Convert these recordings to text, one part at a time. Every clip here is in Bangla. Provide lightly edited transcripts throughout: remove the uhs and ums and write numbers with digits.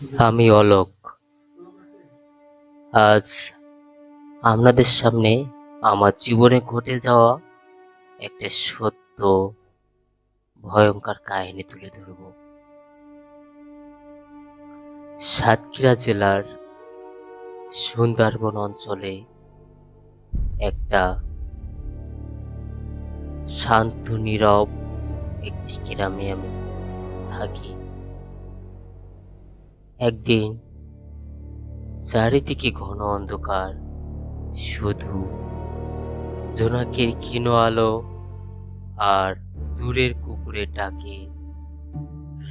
আমি অলোক। আজ আপনাদের সামনে আমার জীবনে ঘটে যাওয়া একটা সত্য ভয়ঙ্কর কাহিনী তুলে ধরব। সাতক্ষীরা জেলার সুন্দরবন অঞ্চলে একটা শান্ত নীরব একটি গ্রামে আমি থাকি। একদিন চারিদিকে ঘন অন্ধকার, শুধু জোনাকের ক্ষীণ আলো আর দূরের কুকুরের ডাকে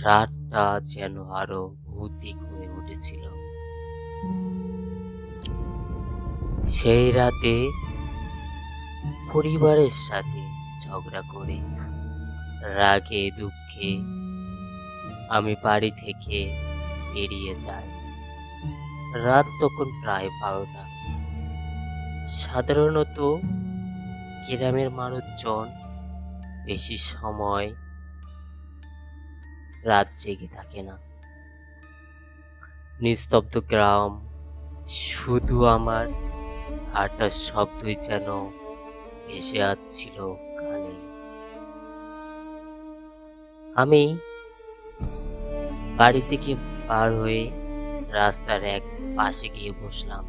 রাতটা যেন আরো ভৌতিক হয়ে উঠেছিল। সেই রাতে পরিবারের সাথে ঝগড়া করে রাগে দুঃখে আমি বাড়ি থেকে বেরিয়ে যাই। রাত তখন প্রায় 12টা। সাধারণত গ্রামের মানুষজন বেশি সময় রাত জেগে থাকে না। নিস্তব্ধ গ্রাম, শুধু আমার হাঁটার শব্দই যেন ভেসে আসছিল কানে। আমি বাড়ি থেকে পার হয়ে রাস্তার এক পাশে গিয়ে বসলাম।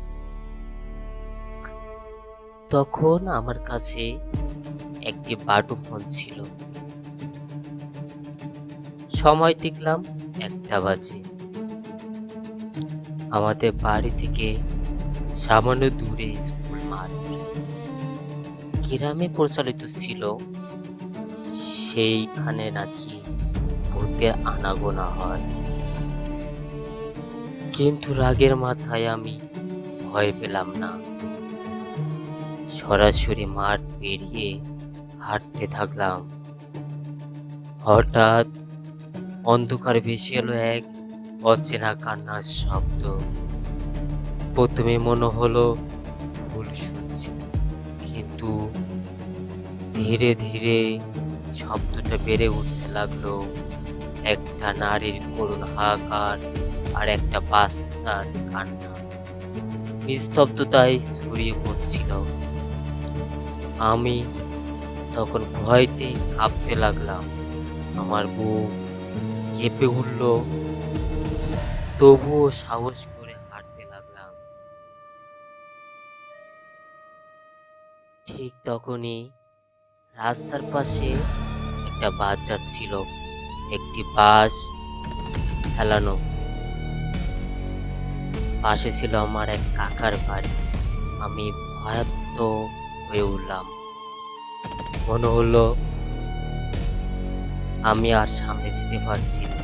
তখন আমার কাছে একটি বাটন ফোন ছিল। সময় দেখলাম 1টা বাজে। আমাদের বাড়ি থেকে সামান্য দূরে স্কুল মাঠ। গ্রামে প্রচলিত ছিল সেইখানে নাকি ভূতের আনাগোনা হয়, কিন্তু রাগের মাথায় আমি ভয় পেলাম না। সরাসরি মাঠ পেরিয়ে হাঁটতে থাকলাম। হঠাৎ অন্ধকার ভেসে এলো এক অচেনা কান্নার শব্দ। প্রথমে মনে হলো ভুল শুনছি, কিন্তু ধীরে ধীরে শব্দটা বেড়ে উঠতে লাগলো। একটা নারীর করুণ হাহাকার আর একটা বাচ্চার কান্না নিস্তব্ধতায় ছড়িয়ে পড়ছিল। আমি তখন ভয়তে কাঁপতে লাগলাম। আমার বুক কেঁপে উঠল, তবুও সাহস করে হাঁটতে লাগলাম। ঠিক তখনই রাস্তার পাশে একটা বাস যাচ্ছিল। একটি বাস হেলানো। পাশে ছিল আমার এক কাকার বাড়ি। আমি ভয়ার্ত হয়ে উঠলাম। মনে হলো আমি আর সামনে যেতে পারছি না।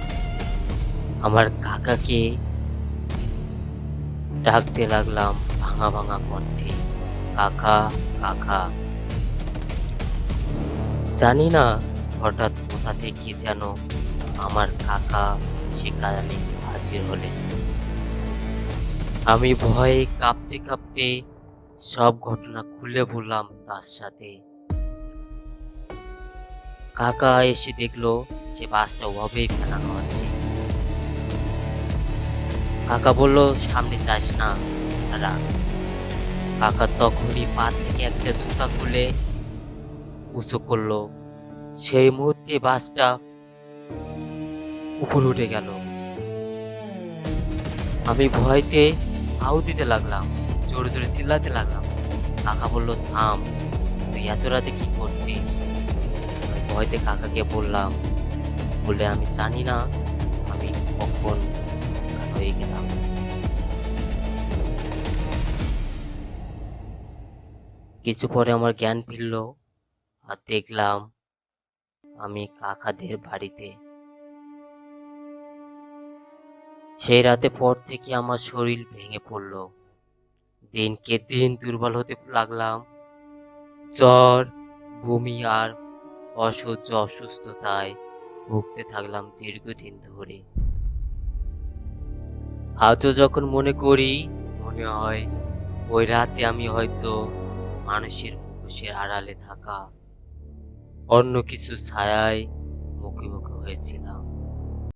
আমার কাকাকে ডাকতে লাগলাম ভাঙা ভাঙা কণ্ঠে, কাকা, কাকা। জানি না হঠাৎ কোথা থেকে যেন আমার কাকা সেখানে হাজির হলেন। আমি ভয়ে কাঁপতে কাঁপতে সব ঘটনা খুলে বললাম তার সাথে। কাকা এসে দেখলো যে বাসটা ওভাবেই ফেলানো আছে। কাকা বলল, সামনে যাস না দাঁড়া। কাকা তখনই পা থেকে একটা জুতা খুলে উঁচু করলো। সেই মুহূর্তে বাসটা উপরে উঠে গেল। আমি ভয়তে আউ দিতে লাগলাম, জোরে জোরে চিল্লাতে লাগলাম। কাকা বলল, থাম, তুই এত রাতে কি করছিস? আমি ভয়তে কাকাকে বললাম, বলে আমি জানি না আমি কখন হয়ে গেলাম। কিছু পরে আমার জ্ঞান ফিরল আর দেখলাম আমি কাকাদের বাড়িতে। সেই রাতে পর থেকে আমার শরীর ভেঙে পড়ল। দিনকে দিন দুর্বল হতে লাগলাম। জ্বর, বমি আর অসহ্য অসুস্থতায় ভুগতে থাকলাম দীর্ঘদিন ধরে। আজও যখন মনে করি, মনে হয় ওই রাতে আমি হয়তো মানুষের মুখোশের আড়ালে থাকা অন্য কিছু ছায়ায় মুখোমুখি হয়েছিলাম।